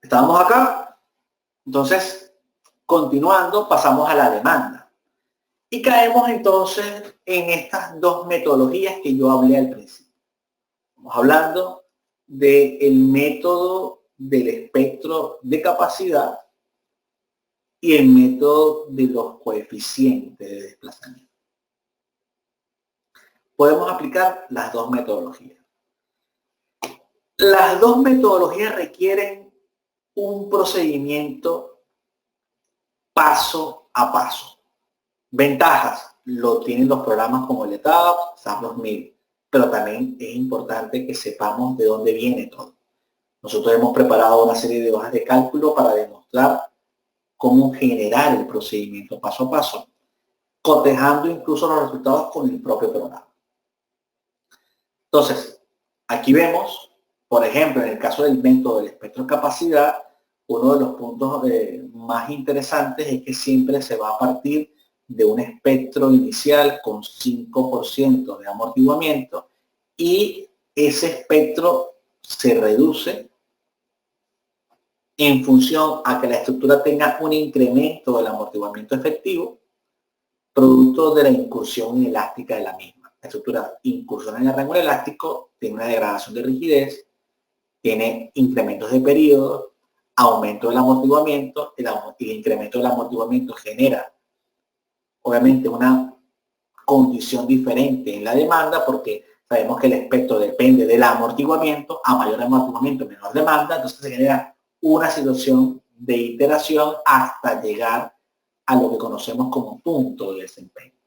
¿Estamos acá? Entonces, continuando, pasamos a la demanda. Y caemos entonces en estas dos metodologías que yo hablé al principio. Estamos hablando del método del espectro de capacidad y el método de los coeficientes de desplazamiento. Podemos aplicar las dos metodologías. Las dos metodologías requieren un procedimiento paso a paso. Ventajas, lo tienen los programas como el ETAP, SAP 2000, pero también es importante que sepamos de dónde viene todo. Nosotros hemos preparado una serie de hojas de cálculo para demostrar cómo generar el procedimiento paso a paso, cotejando incluso los resultados con el propio programa. Entonces, aquí vemos, por ejemplo, en el caso del método del espectro de capacidad, uno de los puntos más interesantes es que siempre se va a partir de un espectro inicial con 5% de amortiguamiento y ese espectro se reduce en función a que la estructura tenga un incremento del amortiguamiento efectivo, producto de la incursión inelástica de la misma. La estructura incursiona en el rango elástico, tiene una degradación de rigidez, tiene incrementos de periodo, aumento del amortiguamiento, el incremento del amortiguamiento genera obviamente una condición diferente en la demanda porque sabemos que el espectro depende del amortiguamiento, a mayor amortiguamiento menor demanda, entonces se genera una situación de iteración hasta llegar a lo que conocemos como punto de desempeño.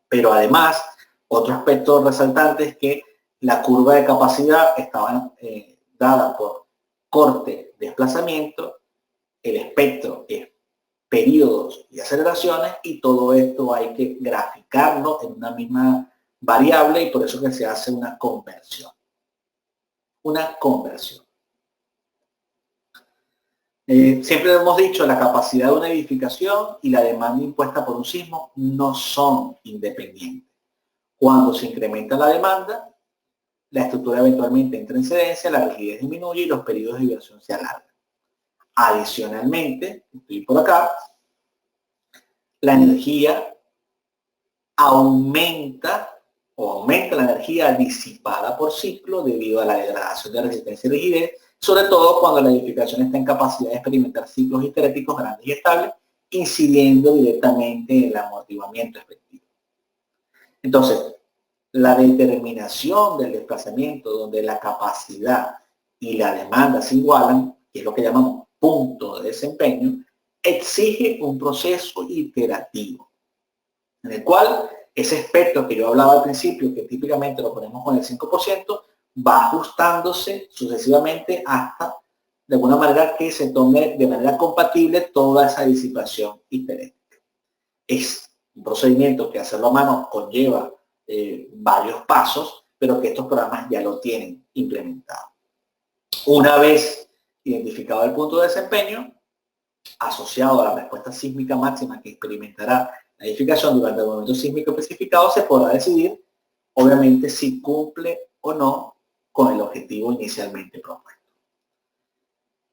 Pero además, otro aspecto resaltante es que la curva de capacidad estaba dada por corte, desplazamiento, el espectro es periodos y aceleraciones, y todo esto hay que graficarlo en una misma variable y por eso que se hace una conversión. Una conversión. Siempre hemos dicho, la capacidad de una edificación y la demanda impuesta por un sismo no son independientes. Cuando se incrementa la demanda, la estructura eventualmente entra en cedencia, la rigidez disminuye y los periodos de vibración se alargan. Adicionalmente, estoy por acá, la energía aumenta la energía disipada por ciclo debido a la degradación de resistencia y rigidez, sobre todo cuando la edificación está en capacidad de experimentar ciclos histeréticos grandes y estables, incidiendo directamente en el amortiguamiento efectivo. Entonces, la determinación del desplazamiento donde la capacidad y la demanda se igualan, que es lo que llamamos punto de desempeño, exige un proceso iterativo, en el cual ese espectro que yo hablaba al principio, que típicamente lo ponemos con el 5%, va ajustándose sucesivamente hasta, de alguna manera, que se tome de manera compatible toda esa disipación histerética. Es un procedimiento que hacerlo a mano conlleva varios pasos, pero que estos programas ya lo tienen implementado. Una vez identificado el punto de desempeño, asociado a la respuesta sísmica máxima que experimentará la edificación durante el momento sísmico especificado, se podrá decidir, obviamente, si cumple o no con el objetivo inicialmente propuesto.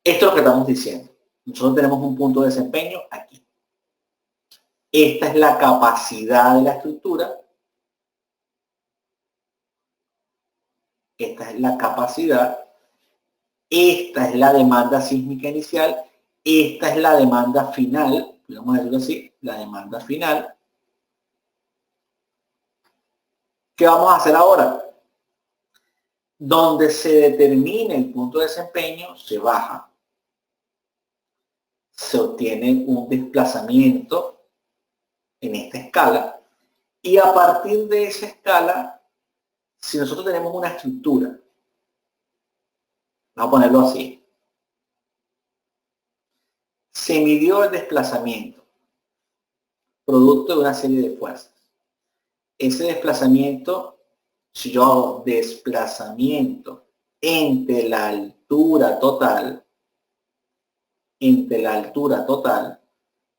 Esto es lo que estamos diciendo. Nosotros tenemos un punto de desempeño aquí. Esta es la capacidad de la estructura. Esta es la capacidad. Esta es la demanda sísmica inicial. Esta es la demanda final. Vamos a decirlo así, la demanda final. ¿Qué vamos a hacer ahora? Donde se determine el punto de desempeño, se baja. Se obtiene un desplazamiento en esta escala. Y a partir de esa escala, si nosotros tenemos una estructura, vamos a ponerlo así, se midió el desplazamiento, producto de una serie de fuerzas. Ese desplazamiento, si yo hago desplazamiento entre la altura total,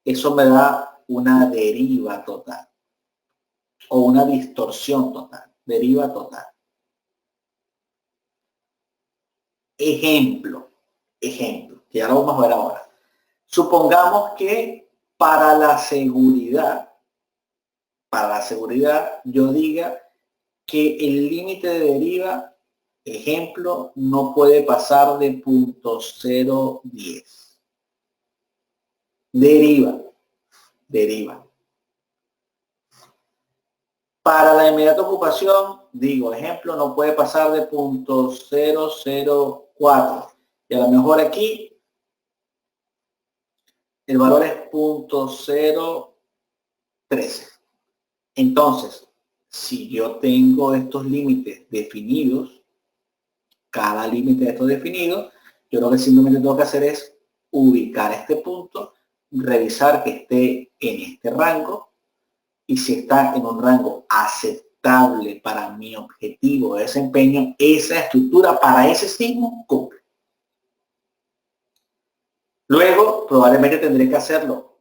eso me da una deriva total o una distorsión total, deriva total. Ejemplo. que ya lo vamos a ver ahora. Supongamos que para la seguridad yo diga que el límite de deriva, ejemplo, no puede pasar de 0.010. Deriva. Para la inmediata ocupación, digo, ejemplo, no puede pasar de 0.004. Y a lo mejor aquí el valor es 0.013. Entonces, si yo tengo estos límites definidos, cada límite de estos definidos, yo lo que simplemente tengo que hacer es ubicar este punto, revisar que esté en este rango, y si está en un rango aceptable para mi objetivo de desempeño, esa estructura para ese sismo cumple. Luego, probablemente tendré que hacerlo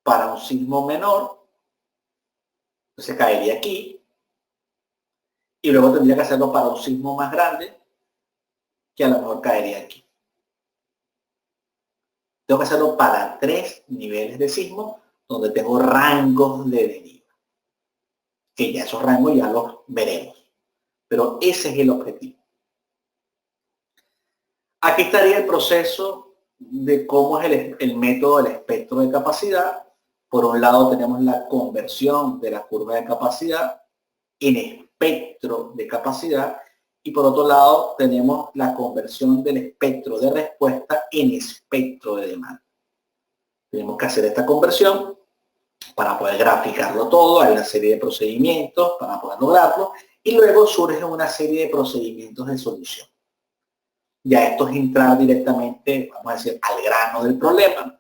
para un sismo menor, entonces caería aquí, y luego tendría que hacerlo para un sismo más grande, que a lo mejor caería aquí. Tengo que hacerlo para 3 niveles de sismo, donde tengo rangos de deriva. Que ya esos rangos ya los veremos. Pero ese es el objetivo. Aquí estaría el proceso de cómo es el método del espectro de capacidad. Por un lado tenemos la conversión de la curva de capacidad en espectro de capacidad, y por otro lado tenemos la conversión del espectro de respuesta en espectro de demanda. Tenemos que hacer esta conversión para poder graficarlo todo. Hay una serie de procedimientos para poder lograrlo, y luego surge una serie de procedimientos de solución. Ya esto es entrar directamente, vamos a decir, al grano del problema.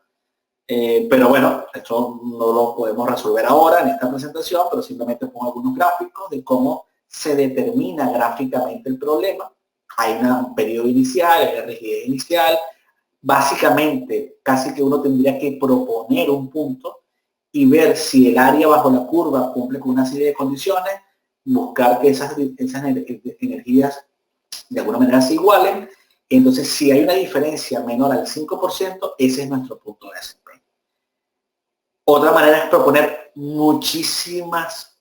Pero bueno, esto no lo podemos resolver ahora en esta presentación, pero simplemente pongo algunos gráficos de cómo se determina gráficamente el problema. Hay un periodo inicial, hay una rigidez inicial. Básicamente, casi que uno tendría que proponer un punto y ver si el área bajo la curva cumple con una serie de condiciones, buscar que esas energías de alguna manera se igualen. Entonces, si hay una diferencia menor al 5%, ese es nuestro punto de desempeño. Otra manera es proponer muchísimos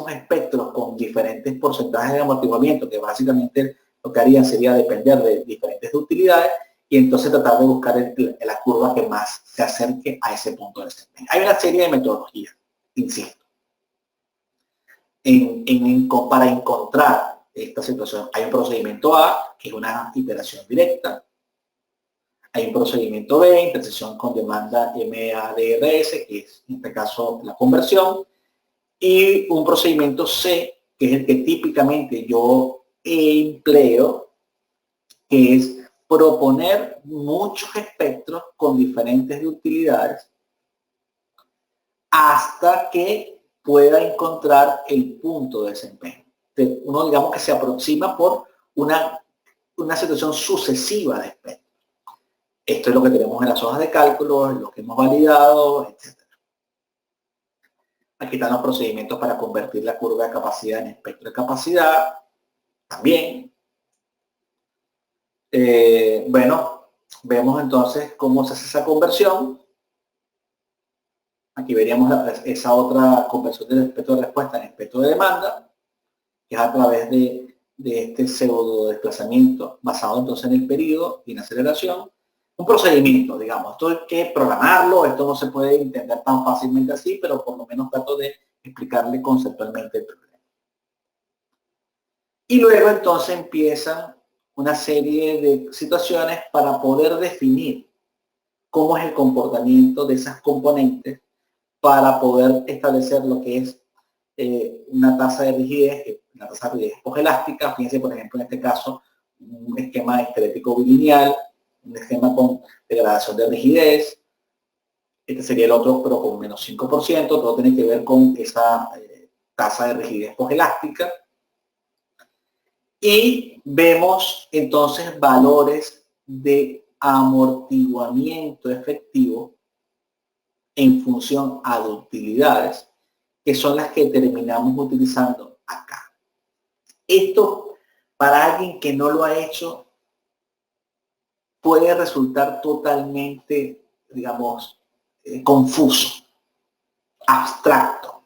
espectros con diferentes porcentajes de amortiguamiento, que básicamente lo que harían sería depender de diferentes utilidades, y entonces tratar de buscar la curva que más se acerque a ese punto de desempeño. Hay una serie de metodologías, insisto, para encontrar esta situación. Hay un procedimiento A, que es una iteración directa. Hay un procedimiento B, intersección con demanda MADRS, que es en este caso la conversión. Y un procedimiento C, que es el que típicamente yo empleo, que es proponer muchos espectros con diferentes utilidades hasta que pueda encontrar el punto de desempeño. Uno, digamos, que se aproxima por una situación sucesiva de espectros. Esto es lo que tenemos en las hojas de cálculo, lo que hemos validado, etc. Aquí están los procedimientos para convertir la curva de capacidad en espectro de capacidad. También. Bueno, vemos entonces cómo se hace esa conversión. Aquí veríamos esa otra conversión del espectro de respuesta en espectro de demanda, que es a través de este pseudo desplazamiento basado entonces en el periodo y en aceleración. Un procedimiento, digamos, esto hay que programarlo, esto no se puede entender tan fácilmente así, pero por lo menos trato de explicarle conceptualmente el problema. Y luego entonces empiezan una serie de situaciones para poder definir cómo es el comportamiento de esas componentes para poder establecer lo que es una tasa de rigidez, una tasa de rigidez espogelástica. Fíjense, por ejemplo, en este caso, un esquema esquelético bilineal, un esquema con degradación de rigidez. Este sería el otro, pero con menos 5%. Todo tiene que ver con esa tasa de rigidez espogelástica. Y vemos entonces valores de amortiguamiento efectivo en función a utilidades, que son las que terminamos utilizando acá. Esto, para alguien que no lo ha hecho, puede resultar totalmente, digamos, confuso, abstracto.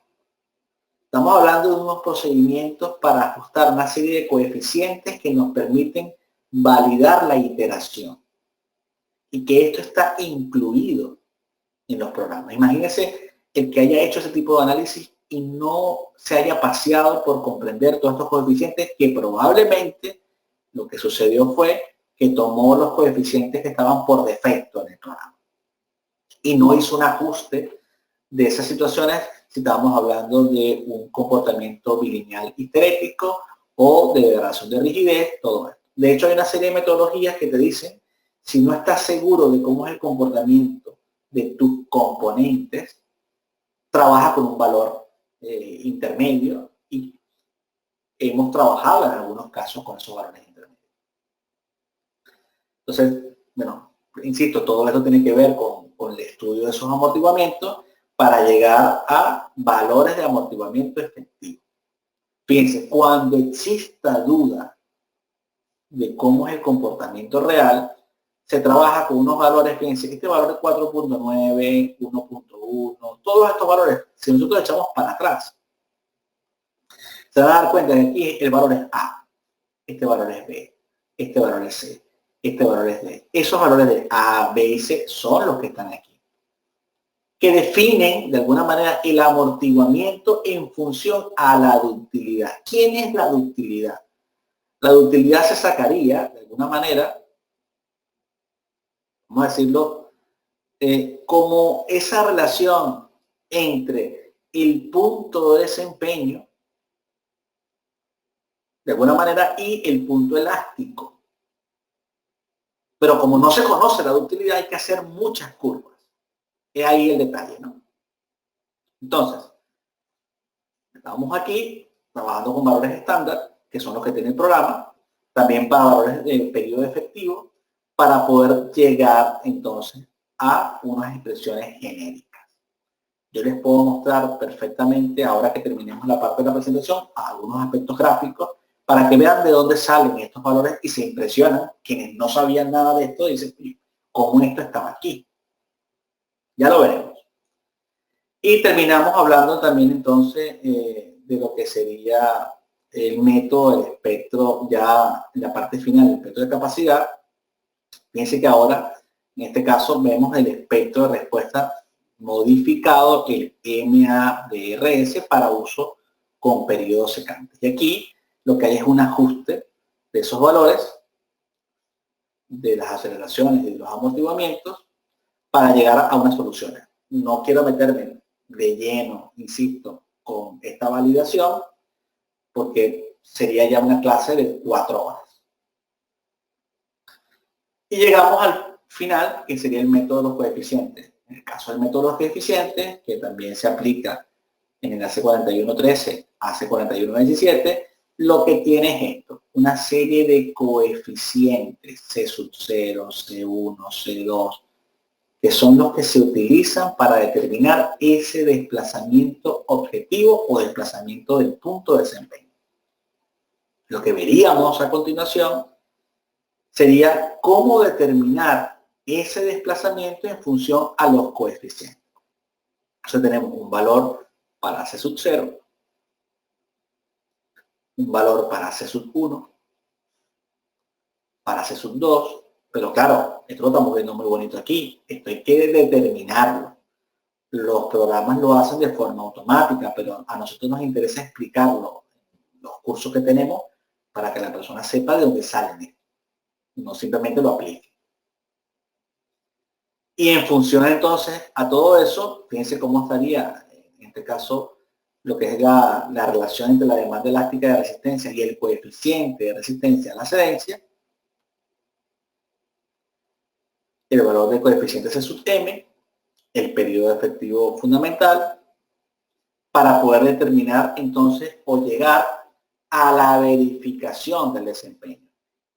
Estamos hablando de unos procedimientos para ajustar una serie de coeficientes que nos permiten validar la iteración y que esto está incluido en los programas. Imagínense el que haya hecho ese tipo de análisis y no se haya paseado por comprender todos estos coeficientes, que probablemente lo que sucedió fue que tomó los coeficientes que estaban por defecto en el programa y no hizo un ajuste de esas situaciones si estábamos hablando de un comportamiento bilineal histerético o de degradación de rigidez, todo esto. De hecho, hay una serie de metodologías que te dicen, si no estás seguro de cómo es el comportamiento de tus componentes, trabaja con un valor intermedio, y hemos trabajado en algunos casos con esos valores intermedios. Entonces, bueno, insisto, todo esto tiene que ver con el estudio de esos amortiguamientos para llegar a valores de amortiguamiento efectivo. Fíjense, cuando exista duda de cómo es el comportamiento real, se trabaja con unos valores, fíjense, este valor es 4.9, 1.1, todos estos valores, si nosotros echamos para atrás, se van a dar cuenta que aquí el valor es A, este valor es B, este valor es C, este valor es D. Esos valores de A, B y C son los que están aquí, que definen de alguna manera el amortiguamiento en función a la ductilidad. ¿Quién es la ductilidad? La ductilidad se sacaría, de alguna manera, vamos a decirlo, como esa relación entre el punto de desempeño, de alguna manera, y el punto elástico. Pero como no se conoce la ductilidad, hay que hacer muchas curvas. Es ahí el detalle, ¿no? Entonces, estamos aquí trabajando con valores estándar, que son los que tiene el programa, también para valores de periodo efectivo, para poder llegar entonces a unas expresiones genéricas. Yo les puedo mostrar perfectamente, ahora que terminemos la parte de la presentación, algunos aspectos gráficos para que vean de dónde salen estos valores y se impresionan. Quienes no sabían nada de esto dicen, ¿cómo esto estaba aquí? Ya lo veremos. Y terminamos hablando también entonces de lo que sería el método, el espectro, ya en la parte final del espectro de capacidad. Fíjense que ahora, en este caso, vemos el espectro de respuesta modificado, el MADRS, para uso con periodos secantes. Y aquí lo que hay es un ajuste de esos valores, de las aceleraciones y de los amortiguamientos, para llegar a unas soluciones. No quiero meterme de lleno, insisto, con esta validación, porque sería ya una clase de 4 horas. Y llegamos al final, que sería el método de los coeficientes. En el caso del método de los coeficientes, que también se aplica en el AC4113, AC4117, lo que tiene es esto, una serie de coeficientes, C sub 0, C1, C2, que son los que se utilizan para determinar ese desplazamiento objetivo o desplazamiento del punto de desempeño. Lo que veríamos a continuación sería cómo determinar ese desplazamiento en función a los coeficientes. Entonces tenemos un valor para C sub 0, un valor para C sub 1, para C sub 2, pero claro, esto lo estamos viendo muy bonito aquí, esto hay que determinarlo. Los programas lo hacen de forma automática, pero a nosotros nos interesa explicarlo en los cursos que tenemos para que la persona sepa de dónde salen, no simplemente lo aplique. Y en función entonces a todo eso, fíjense cómo estaría, en este caso, lo que es la relación entre la demanda elástica de resistencia y el coeficiente de resistencia a la cedencia, el valor del coeficiente C sub m, el periodo efectivo fundamental, para poder determinar entonces o llegar a la verificación del desempeño.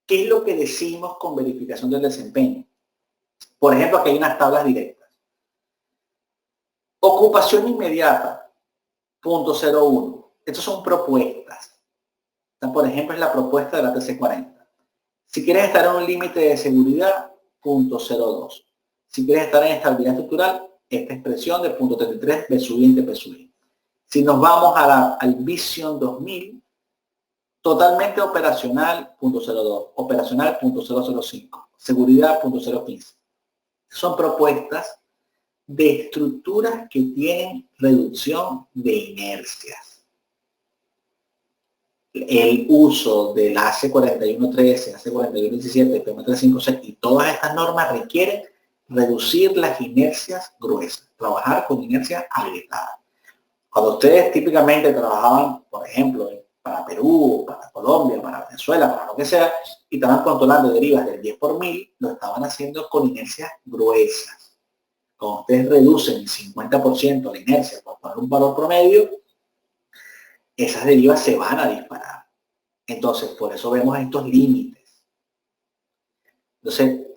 ¿Qué es lo que decimos con verificación del desempeño? Por ejemplo, aquí hay unas tablas directas. Ocupación inmediata, 0.01. Estas son propuestas. Por ejemplo, es la propuesta de la TC40. Si quieres estar en un límite de seguridad, 0.02. Si quieres estar en estabilidad estructural, esta expresión de 0.33 B sub I entre P sub I. Si nos vamos al Vision 2000, totalmente operacional 0.02, operacional 0.005, seguridad 0.015. Son propuestas de estructuras que tienen reducción de inercias. El uso del AC4113, AC4117, PM356 y todas estas normas requieren reducir las inercias gruesas, trabajar con inercias agregadas. Cuando ustedes típicamente trabajaban, por ejemplo, para Perú, para Colombia, para Venezuela, para lo que sea, y estaban controlando derivas del 10 por 1000, lo estaban haciendo con inercias gruesas. Cuando ustedes reducen el 50% la inercia por poner un valor promedio, esas derivas se van a disparar. Entonces, por eso vemos estos límites. Entonces,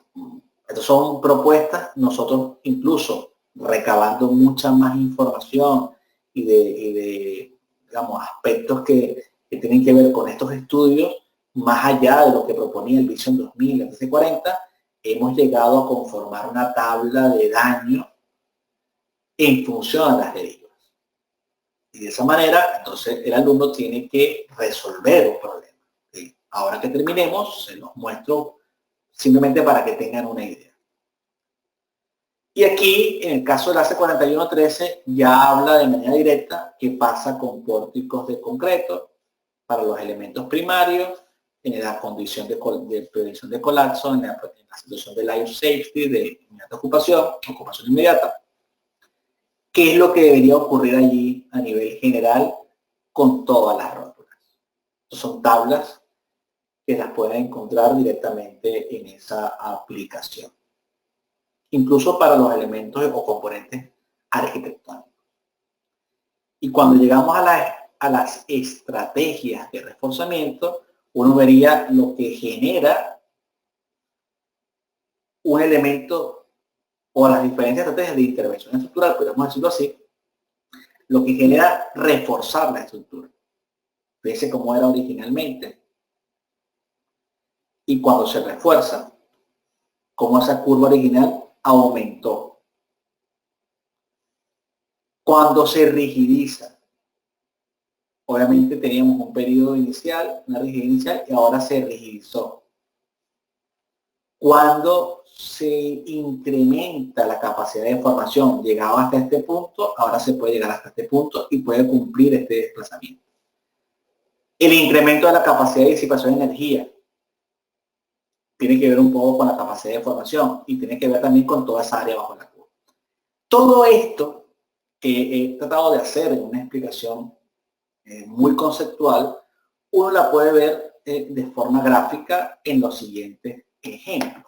estas son propuestas, nosotros incluso recabando mucha más información y de digamos, aspectos que tienen que ver con estos estudios, más allá de lo que proponía el Vision 2000, el TC40, hemos llegado a conformar una tabla de daño en función a las derivas. Y de esa manera, entonces, el alumno tiene que resolver un problema. ¿Sí? Ahora que terminemos, se los muestro simplemente para que tengan una idea. Y aquí, en el caso del AC4113, ya habla de manera directa qué pasa con pórticos de concreto para los elementos primarios, en la condición de prevención de colapso, en la situación de life safety, de inmediata ocupación inmediata. ¿Qué es lo que debería ocurrir allí a nivel general con todas las rótulas? Son tablas que las pueden encontrar directamente en esa aplicación. Incluso para los elementos o componentes arquitectónicos. Y cuando llegamos a las estrategias de reforzamiento, uno vería lo que genera un elemento o las diferentes estrategias de intervención estructural, podemos decirlo así, lo que genera reforzar la estructura. Fíjense cómo era originalmente. Y cuando se refuerza, cómo esa curva original aumentó. Cuando se rigidiza, obviamente teníamos un periodo inicial, una rigidez inicial, y ahora se rigidizó. Cuando se incrementa la capacidad de formación, llegaba hasta este punto, ahora se puede llegar hasta este punto y puede cumplir este desplazamiento. El incremento de la capacidad de disipación de energía tiene que ver un poco con la capacidad de formación y tiene que ver también con toda esa área bajo la curva. Todo esto que he tratado de hacer en una explicación muy conceptual, uno la puede ver de forma gráfica en los siguientes ejemplos.